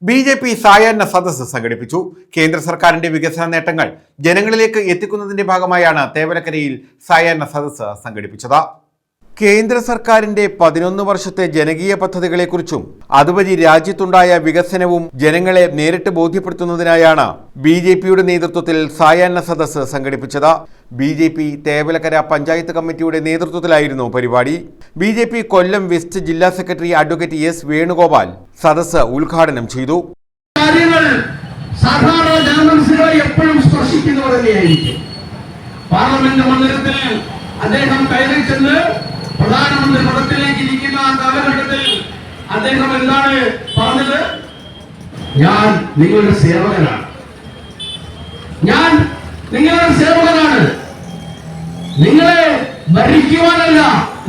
BJP സായാഹ്ന സദസ്സ് സംഘടിപ്പിച്ചു. കേന്ദ്ര സർക്കാരിന്റെ വികസന നേട്ടങ്ങൾ ജനങ്ങളിലേക്ക് എത്തിക്കുന്നതിന്റെ ഭാഗമായാണ് തേവലക്കരയിൽ സായാഹ്ന സദസ്സ് സംഘടിപ്പിച്ചത്. കേന്ദ്ര സർക്കാരിന്റെ 11 വർഷത്തെ ജനകീയ പദ്ധതികളെക്കുറിച്ചും അതുവഴി രാജ്യത്തുണ്ടായ വികസനവും ജനങ്ങളെ നേരിട്ട് ബോധ്യപ്പെടുത്തുന്നതിനായാണ് BJPയുടെ നേതൃത്വത്തിൽ സായാഹ്ന സദസ്സ് സംഘടിപ്പിച്ചത്. BJP തേവലക്കര പഞ്ചായത്ത് കമ്മിറ്റിയുടെ നേതൃത്വത്തിലായിരുന്നു പരിപാടി. BJP കൊല്ലം വെസ്റ്റ് ജില്ലാ സെക്രട്ടറി അഡ്വക്കേറ്റ് S. വേണുഗോപാൽ സദസ്സ് ഉദ്ഘാടനം ചെയ്തു. പ്രധാനമന്ത്രി പദത്തിലേക്ക് ഇരിക്കുന്ന ആ കാലഘട്ടത്തിൽ അദ്ദേഹം എന്താണ് പറഞ്ഞത്? ഞാൻ നിങ്ങളുടെ സേവകനാണ്, ഞാൻ നിങ്ങളുടെ സേവകനാണ്, നിങ്ങളെ ഭരിക്കുവാനല്ല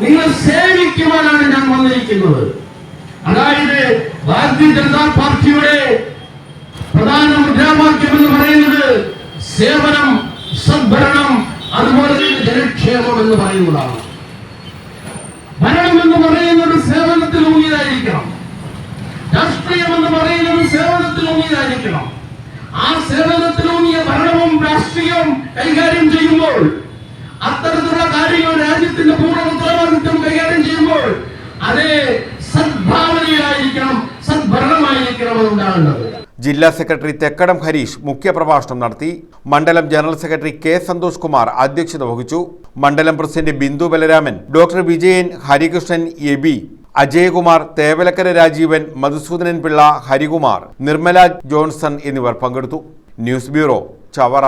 നിങ്ങളെ സേവിക്കുവാനാണ് ഞാൻ വന്നിരിക്കുന്നത്. അതായത് ഭാരതീയ ജനതാ പാർട്ടിയുടെ പ്രധാന മുദ്രാവാക്യം എന്ന് പറയുന്നത് സേവനം, സദ്ഭരണം, അതുപോലെ ജനക്ഷേമം എന്ന് പറയുന്നതാണ്. ഭരണം എന്ന് പറയുന്നത് സേവനത്തിലൂന്നിയതായിരിക്കണം, രാഷ്ട്രീയം എന്ന് പറയുന്നത് സേവനത്തിലൂന്നിയതായിരിക്കണം. ആ സേവനത്തിലൂന്നിയ ഭരണവും രാഷ്ട്രീയവും കൈകാര്യം ചെയ്യുമ്പോൾ, അത്തരത്തിലുള്ള കാര്യങ്ങൾ രാജ്യത്തിന്റെ പൂർണ്ണ ഉത്തരവാദിത്വം കൈകാര്യം ചെയ്യുമ്പോൾ അത് സദ്ഭാവനയായിരിക്കണം, സദ്ഭരണമായിരിക്കണം ഉണ്ടാകേണ്ടത്. ജില്ലാ സെക്രട്ടറി തെക്കടം ഹരീഷ് മുഖ്യപ്രഭാഷണം നടത്തി. മണ്ഡലം general secretary K. Santhosh Kumar അധ്യക്ഷത വഹിച്ചു. മണ്ഡലം president Bindu Balaraman, doctor Vijayan, Harikrishnan, Aby, Ajayakumar, Thevalakkara Rajeevan, Madhusoodanan Pillai, Harikumar, Nirmala Johnson എന്നിവർ പങ്കെടുത്തു. News bureau, Chavara.